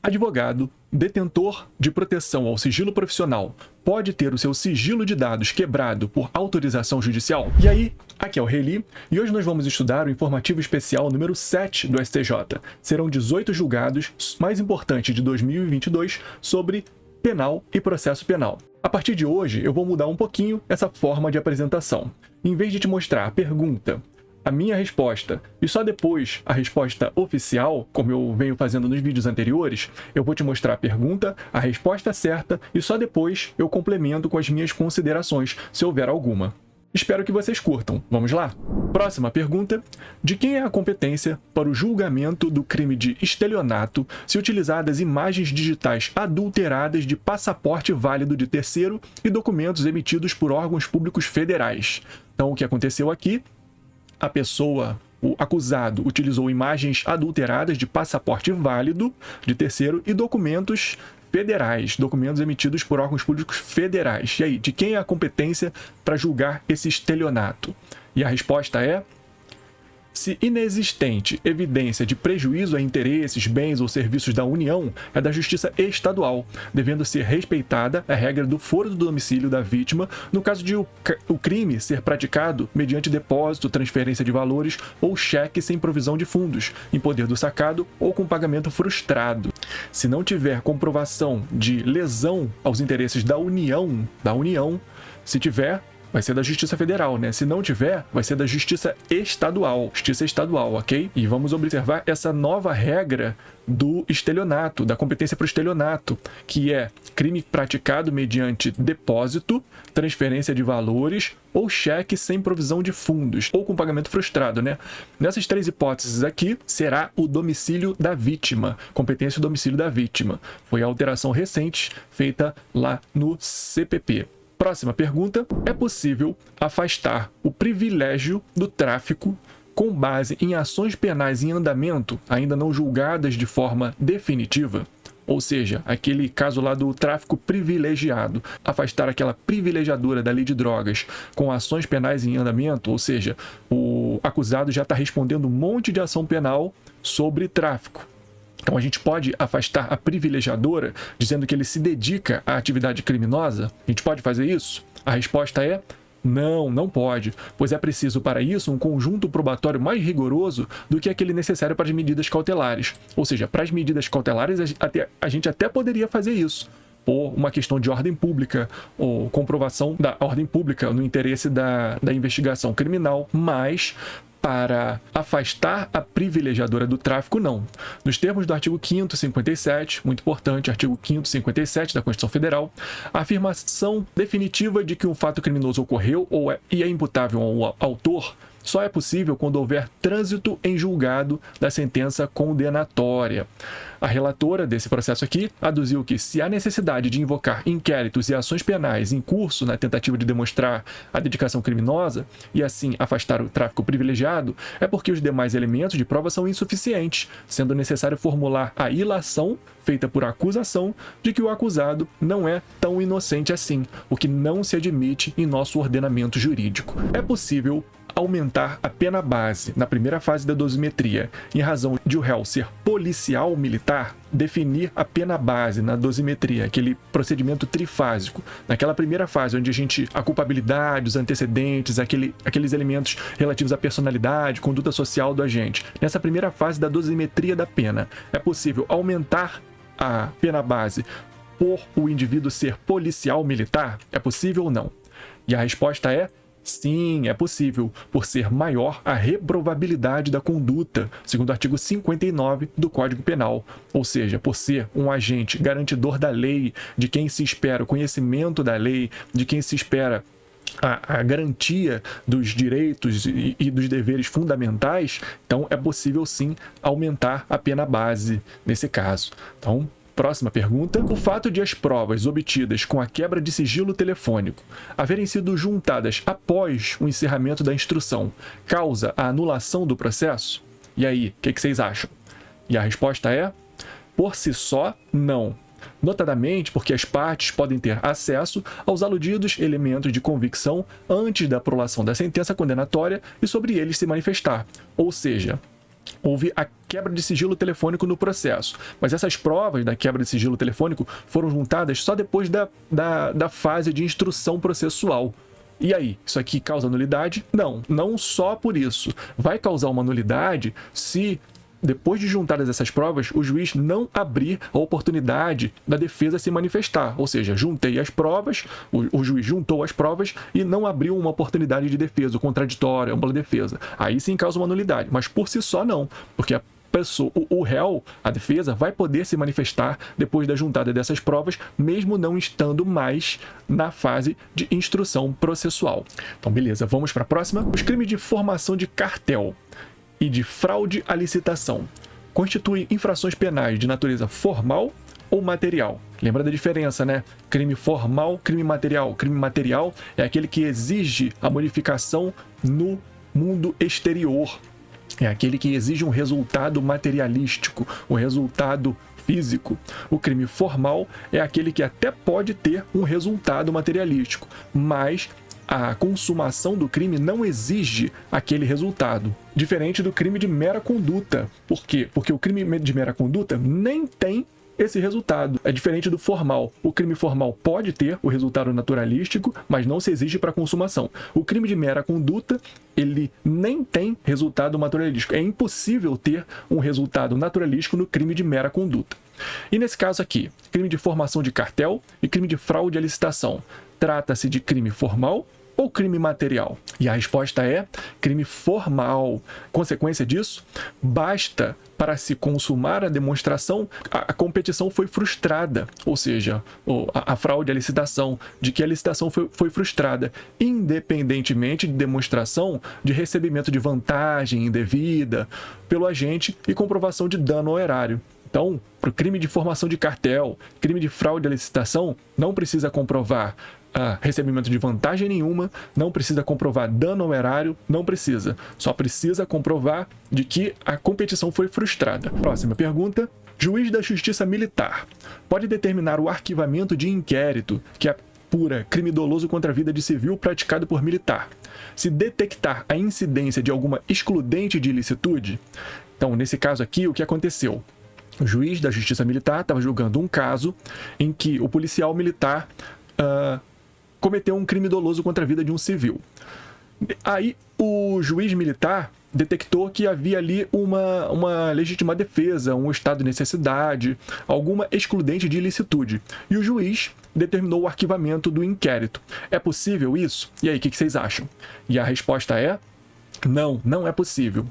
Advogado, detentor de proteção ao sigilo profissional, pode ter o seu sigilo de dados quebrado por autorização judicial? E aí, aqui é o Reli, e hoje nós vamos estudar o informativo especial número 7 do STJ. Serão 18 julgados mais importantes de 2022 sobre penal e processo penal. A partir de hoje, eu vou mudar um pouquinho essa forma de apresentação. Em vez de te mostrar a pergunta, a minha resposta e só depois a resposta oficial, como eu venho fazendo nos vídeos anteriores, eu vou te mostrar a pergunta, a resposta certa e só depois eu complemento com as minhas considerações, se houver alguma. Espero que vocês curtam. Vamos lá? Próxima pergunta. De quem é a competência para o julgamento do crime de estelionato se utilizadas imagens digitais adulteradas de passaporte válido de terceiro e documentos emitidos por órgãos públicos federais? Então, o que aconteceu aqui? A pessoa, o acusado, utilizou imagens adulteradas de passaporte válido de terceiro e documentos federais, documentos emitidos por órgãos públicos federais. E aí, de quem é a competência para julgar esse estelionato? E a resposta é: se inexistente evidência de prejuízo a interesses, bens ou serviços da União, é da Justiça Estadual, devendo ser respeitada a regra do foro do domicílio da vítima no caso de o crime ser praticado mediante depósito, transferência de valores ou cheque sem provisão de fundos, em poder do sacado ou com pagamento frustrado. Se não tiver comprovação de lesão aos interesses da União, se tiver, vai ser da Justiça Federal, né? Se não tiver, vai ser da Justiça Estadual, ok? E vamos observar essa nova regra do estelionato, da competência para o estelionato, que é crime praticado mediante depósito, transferência de valores ou cheque sem provisão de fundos, ou com pagamento frustrado, né? Nessas três hipóteses aqui, será o domicílio da vítima, competência do domicílio da vítima. Foi a alteração recente feita lá no CPP. Próxima pergunta. É possível afastar o privilégio do tráfico com base em ações penais em andamento, ainda não julgadas de forma definitiva? Ou seja, aquele caso lá do tráfico privilegiado, afastar aquela privilegiadora da lei de drogas com ações penais em andamento, ou seja, o acusado já está respondendo um monte de ação penal sobre tráfico. Então a gente pode afastar a privilegiadora dizendo que ele se dedica à atividade criminosa? A gente pode fazer isso? A resposta é não, não pode, pois é preciso para isso um conjunto probatório mais rigoroso do que aquele necessário para as medidas cautelares. Ou seja, para as medidas cautelares a gente até poderia fazer isso, por uma questão de ordem pública ou comprovação da ordem pública no interesse da investigação criminal, mas para afastar a privilegiadora do tráfico, não. Nos termos do artigo 5º 57, muito importante, artigo 5º 57 da Constituição Federal, a afirmação definitiva de que um fato criminoso ocorreu e é imputável ao autor só é possível quando houver trânsito em julgado da sentença condenatória. A relatora desse processo aqui aduziu que, se há necessidade de invocar inquéritos e ações penais em curso na tentativa de demonstrar a dedicação criminosa e assim afastar o tráfico privilegiado, é porque os demais elementos de prova são insuficientes, sendo necessário formular a ilação feita por acusação de que o acusado não é tão inocente assim, o que não se admite em nosso ordenamento jurídico. É possível aumentar a pena base na primeira fase da dosimetria, em razão de o réu ser policial militar, definir a pena base na dosimetria, aquele procedimento trifásico. Naquela primeira fase, onde a culpabilidade, os antecedentes, aqueles elementos relativos à personalidade, conduta social do agente. Nessa primeira fase da dosimetria da pena, é possível aumentar a pena base por o indivíduo ser policial militar? É possível ou não? E a resposta é: sim, é possível, por ser maior a reprovabilidade da conduta, segundo o artigo 59 do Código Penal. Ou seja, por ser um agente garantidor da lei, de quem se espera o conhecimento da lei, de quem se espera a garantia dos direitos e dos deveres fundamentais, então é possível sim aumentar a pena base nesse caso. Então, próxima pergunta. O fato de as provas obtidas com a quebra de sigilo telefônico haverem sido juntadas após o encerramento da instrução causa a anulação do processo? E aí, o que vocês acham? E a resposta é: por si só, não. Notadamente porque as partes podem ter acesso aos aludidos elementos de convicção antes da prolação da sentença condenatória e sobre eles se manifestar. Ou seja, houve a quebra de sigilo telefônico no processo. Mas essas provas da quebra de sigilo telefônico foram juntadas só depois da fase de instrução processual. E aí, isso aqui causa nulidade? Não, não só por isso. Vai causar uma nulidade se, depois de juntadas essas provas, o juiz não abrir a oportunidade da defesa se manifestar. Ou seja, juntei as provas, o juiz juntou as provas e não abriu uma oportunidade de defesa, o contraditório, a ampla defesa. Aí sim causa uma nulidade, mas por si só não, porque a pessoa, o réu, a defesa, vai poder se manifestar depois da juntada dessas provas, mesmo não estando mais na fase de instrução processual. Então, beleza, vamos para a próxima. Os crimes de formação de cartel e de fraude à licitação constituem infrações penais de natureza formal ou material. Lembra da diferença, né? Crime formal, crime material. Crime material é aquele que exige a modificação no mundo exterior. É aquele que exige um resultado materialístico, um resultado físico. O crime formal é aquele que até pode ter um resultado materialístico, mas a consumação do crime não exige aquele resultado. Diferente do crime de mera conduta. Por quê? Porque o crime de mera conduta nem tem esse resultado. É diferente do formal. O crime formal pode ter o resultado naturalístico, mas não se exige para a consumação. O crime de mera conduta, ele nem tem resultado materialístico. É impossível ter um resultado naturalístico no crime de mera conduta. E nesse caso aqui, crime de formação de cartel e crime de fraude à licitação. Trata-se de crime formal ou crime material? E a resposta é crime formal. Consequência disso, basta para se consumar a demonstração, a competição foi frustrada, ou seja, a fraude à licitação, de que a licitação foi frustrada, independentemente de demonstração de recebimento de vantagem indevida pelo agente e comprovação de dano ao erário. Então, para o crime de formação de cartel, crime de fraude à licitação, não precisa comprovar recebimento de vantagem nenhuma, não precisa comprovar dano ao erário, não precisa. Só precisa comprovar de que a competição foi frustrada. Próxima pergunta. Juiz da Justiça Militar pode determinar o arquivamento de inquérito que apura crime doloso contra a vida de civil praticado por militar, se detectar a incidência de alguma excludente de ilicitude? Então, nesse caso aqui, o que aconteceu? O juiz da Justiça Militar estava julgando um caso em que o policial militar cometeu um crime doloso contra a vida de um civil. Aí o juiz militar detectou que havia ali uma legítima defesa, um estado de necessidade, alguma excludente de ilicitude. E o juiz determinou o arquivamento do inquérito. É possível isso? E aí, o que vocês acham? E a resposta é: não, não é possível.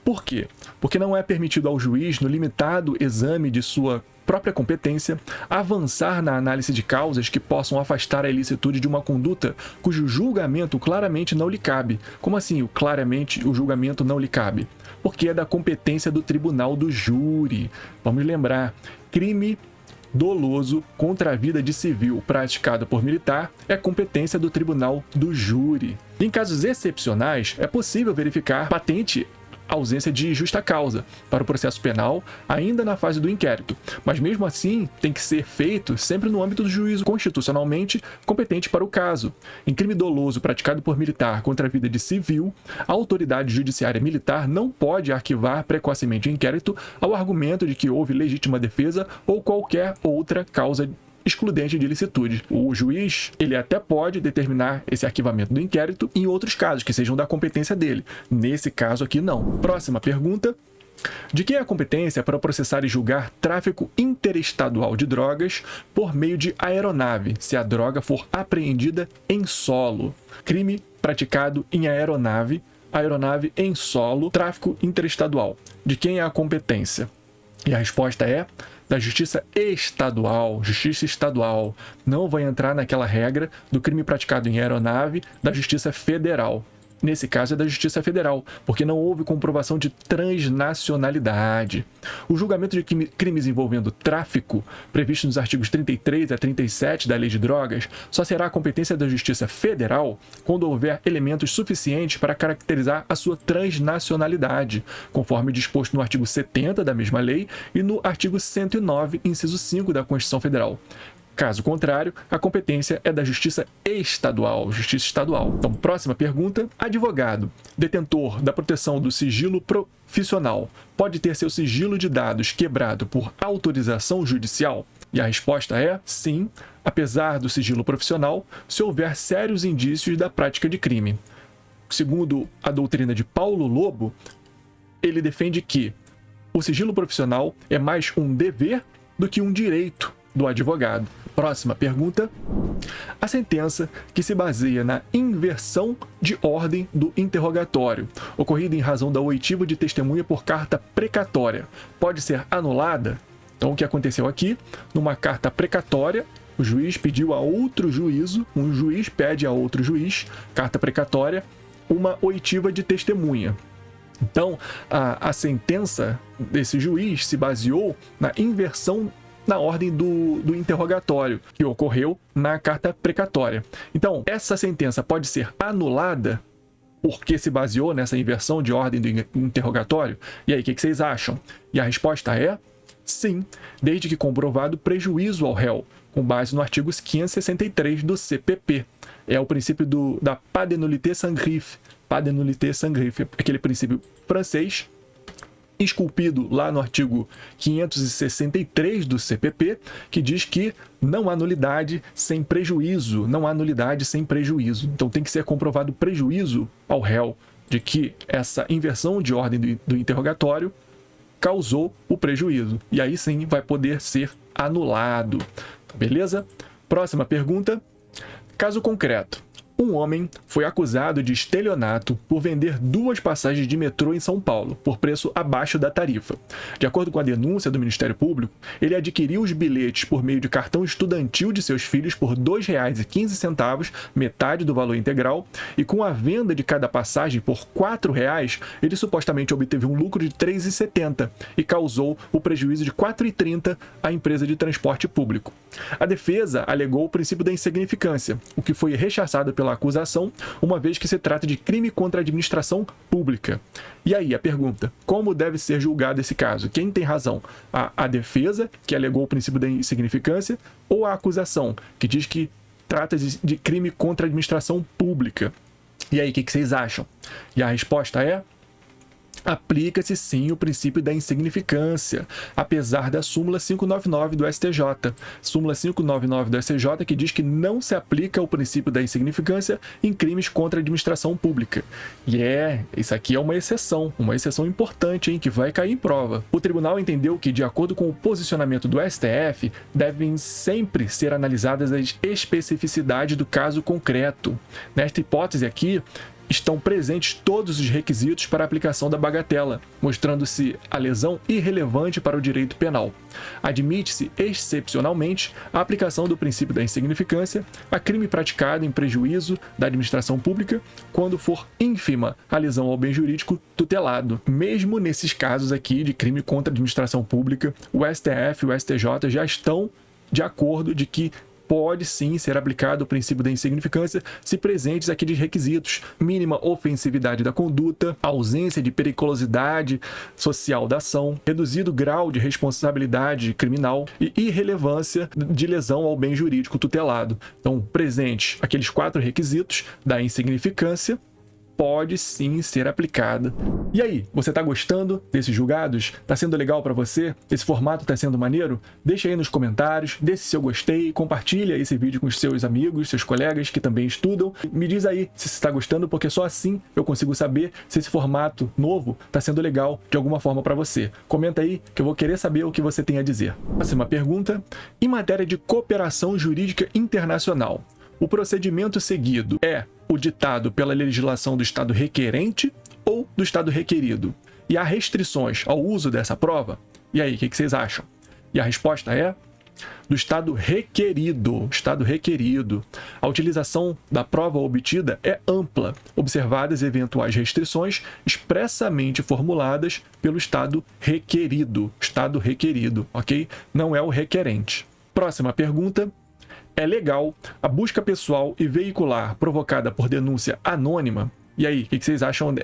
Por quê? Porque não é permitido ao juiz, no limitado exame de sua própria competência, avançar na análise de causas que possam afastar a ilicitude de uma conduta cujo julgamento claramente não lhe cabe. Como assim, claramente o julgamento não lhe cabe? Porque é da competência do tribunal do júri. Vamos lembrar, crime doloso contra a vida de civil praticado por militar é competência do tribunal do júri. Em casos excepcionais, é possível verificar patente ausência de justa causa para o processo penal, ainda na fase do inquérito. Mas mesmo assim, tem que ser feito sempre no âmbito do juízo constitucionalmente competente para o caso. Em crime doloso praticado por militar contra a vida de civil, a autoridade judiciária militar não pode arquivar precocemente o inquérito ao argumento de que houve legítima defesa ou qualquer outra causa excludente de ilicitude. O juiz, ele até pode determinar esse arquivamento do inquérito em outros casos que sejam da competência dele. Nesse caso aqui, não. Próxima pergunta. De quem é a competência para processar e julgar tráfico interestadual de drogas por meio de aeronave, se a droga for apreendida em solo? Crime praticado em aeronave em solo, tráfico interestadual. De quem é a competência? E a resposta é da Justiça Estadual. Justiça Estadual. Não vai entrar naquela regra do crime praticado em aeronave da Justiça Federal. Nesse caso é da Justiça Federal, porque não houve comprovação de transnacionalidade. O julgamento de crimes envolvendo tráfico, previsto nos artigos 33 a 37 da Lei de Drogas, só será a competência da Justiça Federal quando houver elementos suficientes para caracterizar a sua transnacionalidade, conforme disposto no artigo 70 da mesma lei e no artigo 109, inciso 5 da Constituição Federal. Caso contrário, a competência é da Justiça Estadual, Justiça Estadual. Então, próxima pergunta. Advogado, detentor da proteção do sigilo profissional, pode ter seu sigilo de dados quebrado por autorização judicial? E a resposta é sim, apesar do sigilo profissional, se houver sérios indícios da prática de crime. Segundo a doutrina de Paulo Lobo, ele defende que o sigilo profissional é mais um dever do que um direito do advogado. Próxima pergunta. A sentença que se baseia na inversão de ordem do interrogatório, ocorrida em razão da oitiva de testemunha por carta precatória, pode ser anulada? Então, o que aconteceu aqui? Numa carta precatória, o juiz pediu a outro juízo, um juiz pede a outro juiz, carta precatória, uma oitiva de testemunha. Então, a sentença desse juiz se baseou na inversão na ordem do interrogatório, que ocorreu na carta precatória. Então, essa sentença pode ser anulada porque se baseou nessa inversão de ordem do interrogatório? E aí, o que vocês acham? E a resposta é sim, desde que comprovado prejuízo ao réu, com base no artigo 563 do CPP. É o princípio da pas de nullité sans griffe. Pas de nullité sans griffe, aquele princípio francês, esculpido lá no artigo 563 do CPP, que diz que não há nulidade sem prejuízo, não há nulidade sem prejuízo. Então tem que ser comprovado prejuízo ao réu de que essa inversão de ordem do interrogatório causou o prejuízo. E aí sim vai poder ser anulado. Beleza? Próxima pergunta. Caso concreto. Um homem foi acusado de estelionato por vender 2 passagens de metrô em São Paulo, por preço abaixo da tarifa. De acordo com a denúncia do Ministério Público, ele adquiriu os bilhetes por meio de cartão estudantil de seus filhos por R$ 2,15, metade do valor integral, e com a venda de cada passagem por R$ 4,00, ele supostamente obteve um lucro de R$ 3,70 e causou o prejuízo de R$ 4,30 à empresa de transporte público. A defesa alegou o princípio da insignificância, o que foi rechaçado pela acusação, uma vez que se trata de crime contra a administração pública. E aí, a pergunta, como deve ser julgado esse caso? Quem tem razão? A defesa, que alegou o princípio da insignificância, ou a acusação, que diz que trata de crime contra a administração pública? E aí, o que vocês acham? E a resposta é: aplica-se sim o princípio da insignificância, apesar da súmula 599 do STJ. Súmula 599 do STJ que diz que não se aplica o princípio da insignificância em crimes contra a administração pública. E isso aqui é uma exceção importante, hein, que vai cair em prova. O tribunal entendeu que, de acordo com o posicionamento do STF, devem sempre ser analisadas as especificidades do caso concreto. Nesta hipótese aqui, estão presentes todos os requisitos para a aplicação da bagatela, mostrando-se a lesão irrelevante para o direito penal. Admite-se, excepcionalmente, a aplicação do princípio da insignificância a crime praticado em prejuízo da administração pública, quando for ínfima a lesão ao bem jurídico tutelado. Mesmo nesses casos aqui de crime contra a administração pública, o STF e o STJ já estão de acordo de que pode sim ser aplicado o princípio da insignificância se presentes aqueles requisitos: mínima ofensividade da conduta, ausência de periculosidade social da ação, reduzido grau de responsabilidade criminal e irrelevância de lesão ao bem jurídico tutelado. Então, presentes aqueles 4 requisitos da insignificância, pode sim ser aplicada. E aí, você está gostando desses julgados? Está sendo legal para você? Esse formato está sendo maneiro? Deixa aí nos comentários, deixe seu gostei, compartilha esse vídeo com os seus amigos, seus colegas que também estudam. Me diz aí se você está gostando, porque só assim eu consigo saber se esse formato novo está sendo legal de alguma forma para você. Comenta aí que eu vou querer saber o que você tem a dizer. Próxima pergunta. Em matéria de cooperação jurídica internacional, o procedimento seguido é o ditado pela legislação do Estado requerente ou do Estado requerido? E há restrições ao uso dessa prova? E aí, o que vocês acham? E a resposta é do Estado requerido. Estado requerido. A utilização da prova obtida é ampla, observadas eventuais restrições expressamente formuladas pelo Estado requerido. Estado requerido, ok? Não é o requerente. Próxima pergunta. É legal a busca pessoal e veicular provocada por denúncia anônima? E aí, o que vocês acham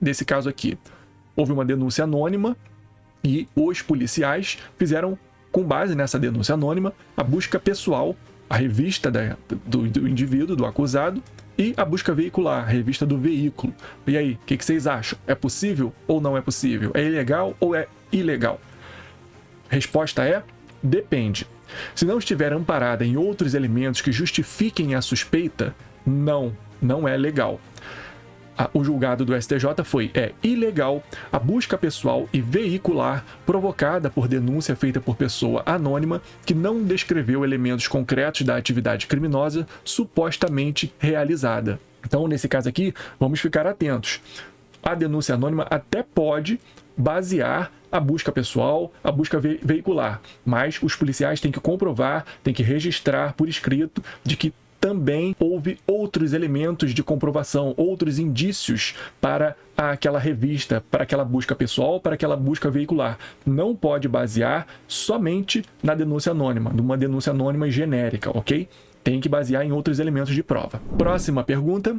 desse caso aqui? Houve uma denúncia anônima e os policiais fizeram com base nessa denúncia anônima, a busca pessoal, a revista do indivíduo, do acusado, e a busca veicular, a revista do veículo. E aí, o que vocês acham? É possível ou não é possível? É ilegal ou é ilegal? Resposta é: depende. Se não estiver amparada em outros elementos que justifiquem a suspeita, não é legal. O julgado do STJ é ilegal a busca pessoal e veicular provocada por denúncia feita por pessoa anônima que não descreveu elementos concretos da atividade criminosa supostamente realizada. Então, nesse caso aqui, vamos ficar atentos. A denúncia anônima até pode basear a busca pessoal, a busca veicular, mas os policiais têm que comprovar, têm que registrar por escrito de que também houve outros elementos de comprovação, outros indícios para aquela revista, para aquela busca pessoal, para aquela busca veicular. Não pode basear somente na denúncia anônima, numa denúncia anônima genérica, ok? Tem que basear em outros elementos de prova. Próxima pergunta.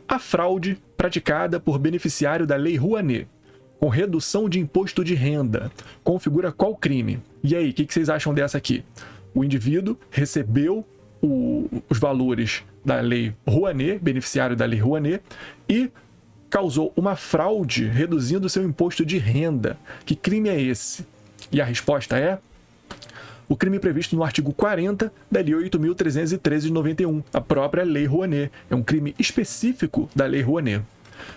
A fraude praticada por beneficiário da Lei Rouanet, com redução de imposto de renda, configura qual crime? E aí, o que vocês acham dessa aqui? O indivíduo recebeu os valores da Lei Rouanet, beneficiário da Lei Rouanet, e causou uma fraude reduzindo seu imposto de renda. Que crime é esse? E a resposta é o crime previsto no artigo 40 da Lei 8.313 de 91, a própria Lei Rouanet. É um crime específico da Lei Rouanet.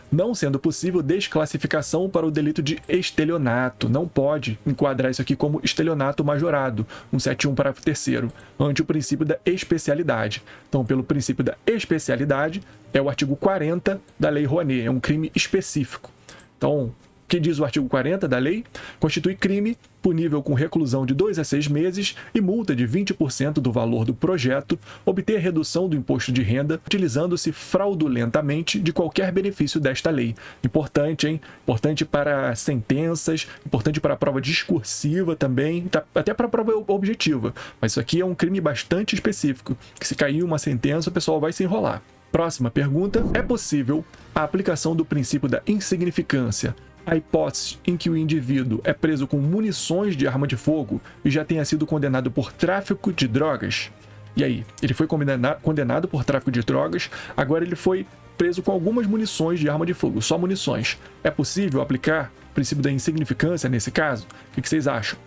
Não sendo possível desclassificação para o delito de estelionato. Não pode enquadrar isso aqui como estelionato majorado, 171, parágrafo 3º, ante o princípio da especialidade. Então, pelo princípio da especialidade, é o artigo 40 da Lei Rouanet, é um crime específico. Então, o que diz o artigo 40 da lei? Constitui crime punível com reclusão de 2 a 6 meses e multa de 20% do valor do projeto, obter redução do imposto de renda utilizando-se fraudulentamente de qualquer benefício desta lei. Importante, hein? Importante para sentenças, importante para a prova discursiva também, até para a prova objetiva. Mas isso aqui é um crime bastante específico, que se cair uma sentença, o pessoal vai se enrolar. Próxima pergunta. É possível a aplicação do princípio da insignificância a hipótese em que o indivíduo é preso com munições de arma de fogo e já tenha sido condenado por tráfico de drogas? E aí, ele foi condenado por tráfico de drogas, agora ele foi preso com algumas munições de arma de fogo, só munições. É possível aplicar o princípio da insignificância nesse caso? O que vocês acham?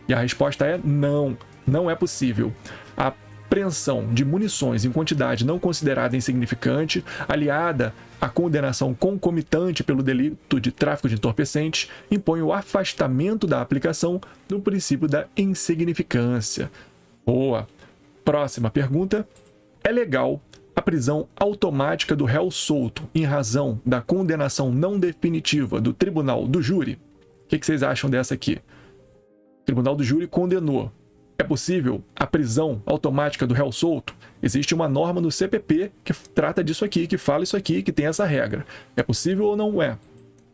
E a resposta é não é possível. A apreensão de munições em quantidade não considerada insignificante, aliada à condenação concomitante pelo delito de tráfico de entorpecentes, impõe o afastamento da aplicação do princípio da insignificância. Boa! Próxima pergunta. É legal a prisão automática do réu solto em razão da condenação não definitiva do tribunal do júri? O que vocês acham dessa aqui? O tribunal do júri condenou. É possível a prisão automática do réu solto? Existe uma norma no CPP que trata disso aqui, que fala isso aqui, que tem essa regra. É possível ou não é?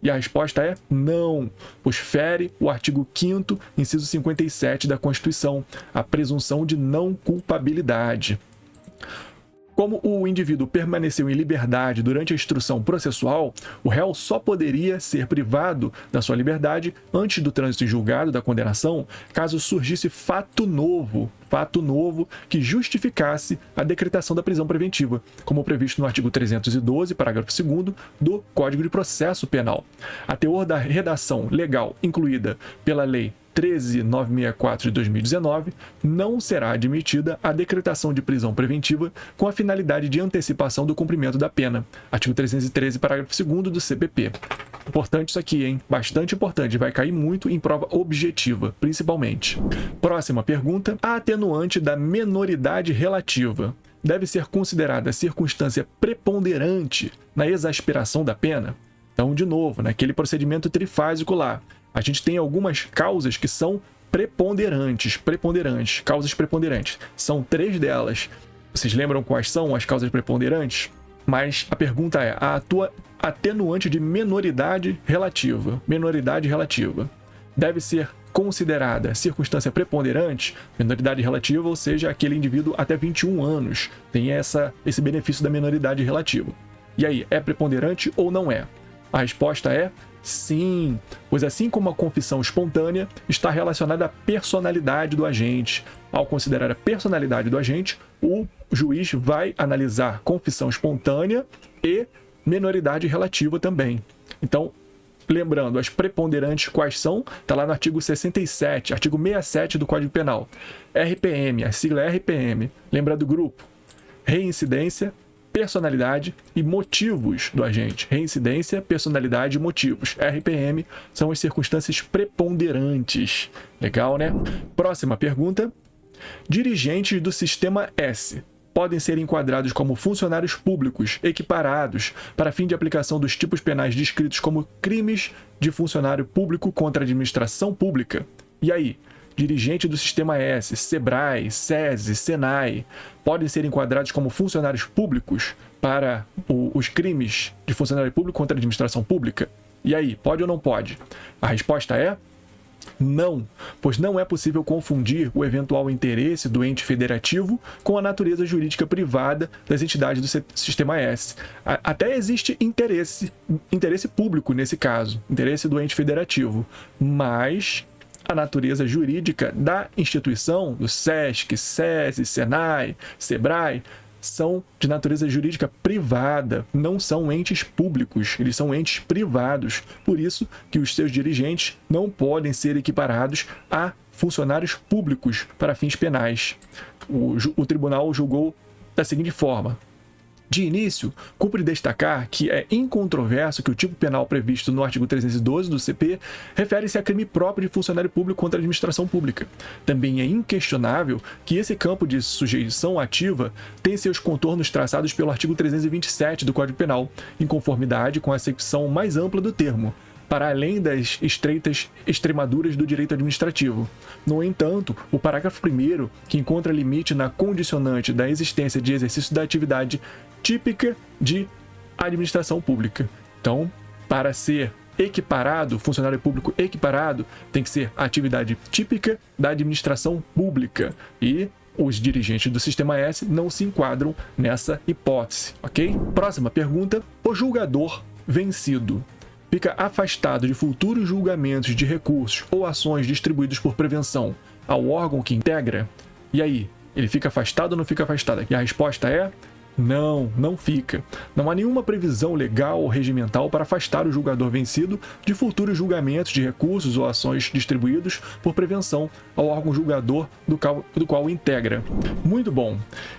E a resposta é não, pois fere o artigo 5º, inciso 57 da Constituição, a presunção de não culpabilidade. Como o indivíduo permaneceu em liberdade durante a instrução processual, o réu só poderia ser privado da sua liberdade antes do trânsito em julgado da condenação, caso surgisse fato novo que justificasse a decretação da prisão preventiva, como previsto no artigo 312, parágrafo 2º do Código de Processo Penal. A teor da redação legal incluída pela Lei 13.964 de 2019, não será admitida a decretação de prisão preventiva com a finalidade de antecipação do cumprimento da pena. Artigo 313, parágrafo 2º do CPP. Importante isso aqui, hein? Bastante importante. Vai cair muito em prova objetiva, principalmente. Próxima pergunta. A atenuante da menoridade relativa deve ser considerada circunstância preponderante na exasperação da pena? Então, de novo, naquele procedimento trifásico lá, a gente tem algumas causas que são preponderantes, causas preponderantes. São 3 delas. Vocês lembram quais são as causas preponderantes? Mas a pergunta é, a tua atenuante de menoridade relativa deve ser considerada circunstância preponderante? Menoridade relativa, ou seja, aquele indivíduo até 21 anos tem esse benefício da menoridade relativa. E aí, é preponderante ou não é? A resposta é Sim, pois assim como a confissão espontânea está relacionada à personalidade do agente. Ao considerar a personalidade do agente, o juiz vai analisar confissão espontânea e menoridade relativa também. Então, lembrando, as preponderantes quais são? Está lá no artigo 67, artigo 67 do Código Penal. RPM, a sigla é RPM. Lembra do grupo? Reincidência, personalidade e motivos do agente. Reincidência, personalidade e motivos. RPM são as circunstâncias preponderantes. Legal, né? Próxima pergunta. Dirigentes do Sistema S podem ser enquadrados como funcionários públicos equiparados para fim de aplicação dos tipos penais descritos como crimes de funcionário público contra a administração pública. E aí? Dirigente do Sistema S, SEBRAE, SESI, SENAI, podem ser enquadrados como funcionários públicos para os crimes de funcionário público contra a administração pública? E aí, pode ou não pode? A resposta é não, pois não é possível confundir o eventual interesse do ente federativo com a natureza jurídica privada das entidades do Sistema S. Até existe interesse público nesse caso, interesse do ente federativo, mas a natureza jurídica da instituição, do SESC, SESI, SENAI, SEBRAE, são de natureza jurídica privada, não são entes públicos, eles são entes privados. Por isso que os seus dirigentes não podem ser equiparados a funcionários públicos para fins penais. O tribunal julgou da seguinte forma. De início, cumpre destacar que é incontroverso que o tipo penal previsto no artigo 312 do CP refere-se a crime próprio de funcionário público contra a administração pública. Também é inquestionável que esse campo de sujeição ativa tem seus contornos traçados pelo artigo 327 do Código Penal, em conformidade com a acepção mais ampla do termo, para além das estreitas extremaduras do direito administrativo. No entanto, o parágrafo 1º, que encontra limite na condicionante da existência de exercício da atividade típica de administração pública. Então, para ser equiparado, funcionário público equiparado, tem que ser a atividade típica da administração pública. E os dirigentes do Sistema S não se enquadram nessa hipótese, ok? Próxima pergunta. O julgador vencido fica afastado de futuros julgamentos de recursos ou ações distribuídos por prevenção ao órgão que integra? E aí, ele fica afastado ou não fica afastado? E a resposta é não, não fica. Não há nenhuma previsão legal ou regimental para afastar o julgador vencido de futuros julgamentos de recursos ou ações distribuídos por prevenção ao órgão julgador do qual integra. Muito bom!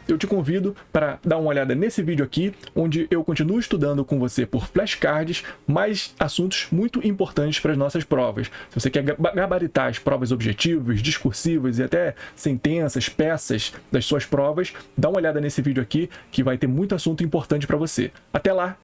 Eu te convido para dar uma olhada nesse vídeo aqui, onde eu continuo estudando com você por flashcards mais assuntos muito importantes para as nossas provas. Se você quer gabaritar as provas objetivas, discursivas e até sentenças, peças das suas provas, dá uma olhada nesse vídeo aqui que vai ter muito assunto importante para você. Até lá